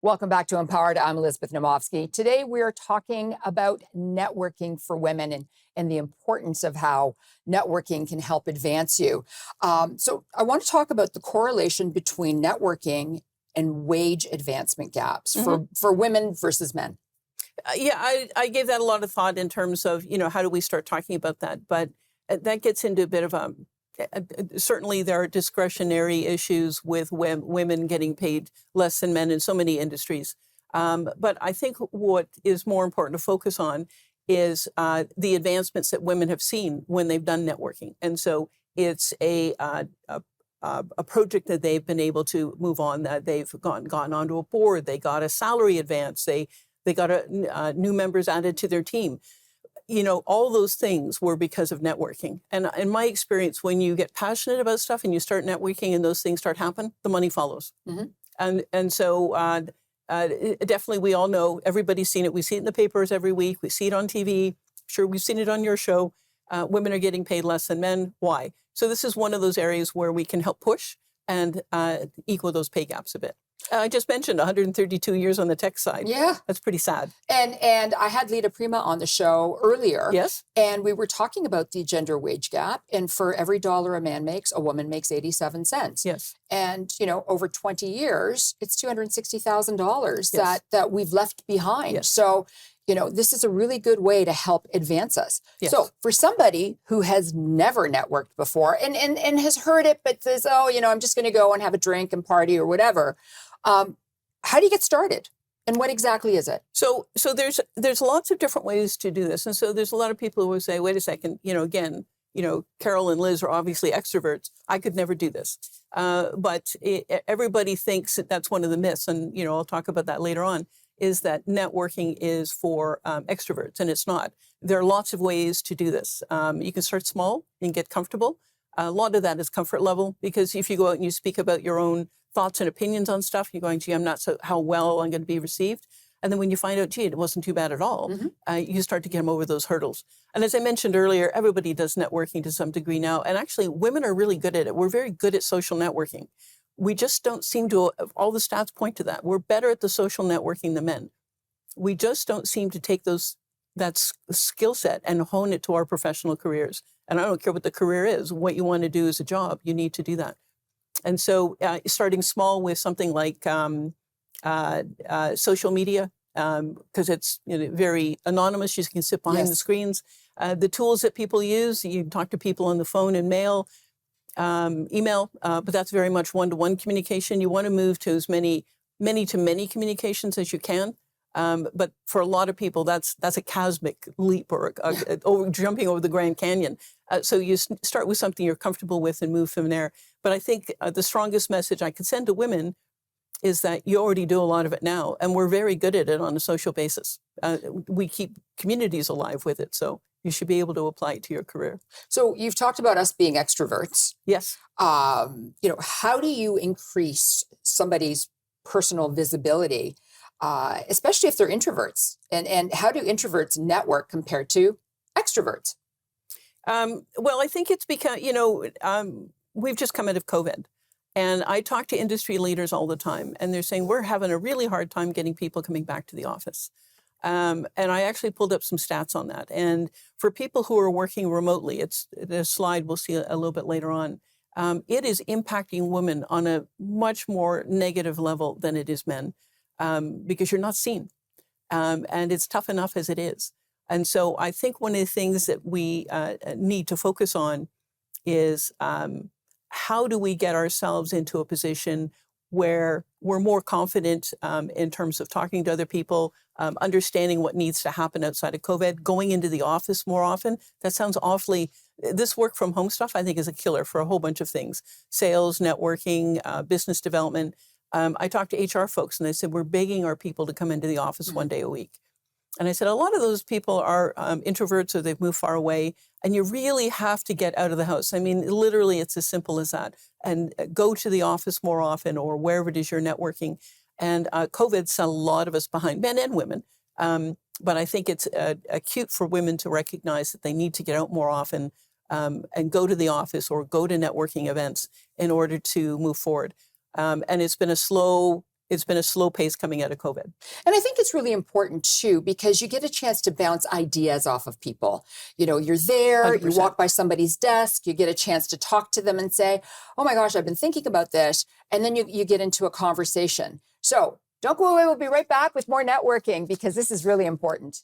Welcome back to Empowered. I'm Elizabeth Nomofsky. Today, we are talking about networking for women and the importance of how networking can help advance you. So I want to talk about the correlation between networking and wage advancement gaps for women versus men. I gave that a lot of thought in terms of, how do we start talking about that? But that gets into a bit of certainly there are discretionary issues with women getting paid less than men in so many industries. But I think what is more important to focus on is the advancements that women have seen when they've done networking. And so it's a project that they've been able to move on, that they've gone onto a board, they got a salary advance, they got new members added to their team. All those things were because of networking. And in my experience, when you get passionate about stuff and you start networking and those things start happening, the money follows. And so definitely we all know, everybody's seen it. We see it in the papers every week. We see it on TV. Sure, we've seen it on your show. Women are getting paid less than men. Why? So this is one of those areas where we can help push and equal those pay gaps a bit. I just mentioned 132 years on the tech side. Yeah. That's pretty sad. And I had Lita Prima on the show earlier. Yes. And we were talking about the gender wage gap. And for every dollar a man makes, a woman makes 87 cents. Yes. And, over 20 years, it's $260,000 that we've left behind. Yes. So, this is a really good way to help advance us. Yes. So for somebody who has never networked before and has heard it, but says, I'm just going to go and have a drink and party or whatever. How do you get started? And what exactly is it? So there's lots of different ways to do this. And so there's a lot of people who will say, wait a second, Carol and Liz are obviously extroverts. I could never do this. But everybody thinks that that's one of the myths. And, I'll talk about that later on, is that networking is for extroverts, and it's not. There are lots of ways to do this. You can start small and get comfortable. A lot of that is comfort level, because if you go out and you speak about your own thoughts and opinions on stuff, you're going, gee, I'm not so how well I'm going to be received. And then when you find out, gee, it wasn't too bad at all, you start to get them over those hurdles. And as I mentioned earlier, everybody does networking to some degree now. And actually, women are really good at it. We're very good at social networking. We just don't seem to, all the stats point to that. We're better at the social networking than men. We just don't seem to take that skill set and hone it to our professional careers. And I don't care what the career is. What you want to do as a job, you need to do that. And so starting small with something like social media, because it's very anonymous. You can sit behind the screens. The tools that people use, you can talk to people on the phone and mail, email, but that's very much one-to-one communication. You want to move to as many to many communications as you can. But for a lot of people, that's a cosmic leap or jumping over the Grand Canyon. So you start with something you're comfortable with and move from there. But I think the strongest message I could send to women is that you already do a lot of it now, and we're very good at it on a social basis. We keep communities alive with it, so you should be able to apply it to your career. So you've talked about us being extroverts. Yes. How do you increase somebody's personal visibility, especially if they're introverts? And how do introverts network compared to extroverts? Well, I think it's because, we've just come out of COVID. And I talk to industry leaders all the time, and they're saying, we're having a really hard time getting people coming back to the office. And I actually pulled up some stats on that. And for people who are working remotely, it's the slide we'll see a little bit later on, it is impacting women on a much more negative level than it is men, because you're not seen. And it's tough enough as it is. And so I think one of the things that we need to focus on is how do we get ourselves into a position where we're more confident in terms of talking to other people, understanding what needs to happen outside of COVID, going into the office more often. That sounds awfully, this work from home stuff I think is a killer for a whole bunch of things. Sales, networking, business development. I talked to HR folks and they said, we're begging our people to come into the office one day a week. And I said, a lot of those people are introverts or they've moved far away, and you really have to get out of the house. I mean, literally, it's as simple as that. And go to the office more often or wherever it is you're networking. And COVID set a lot of us behind, men and women. But I think it's acute for women to recognize that they need to get out more often and go to the office or go to networking events in order to move forward. And it's been a slow it's been a slow pace coming out of COVID. And I think it's really important too, because you get a chance to bounce ideas off of people. You know, you're there, 100%. you walk by somebody's desk, you get a chance to talk to them and say, oh my gosh, I've been thinking about this. And then you get into a conversation. So don't go away. We'll be right back with more networking because this is really important.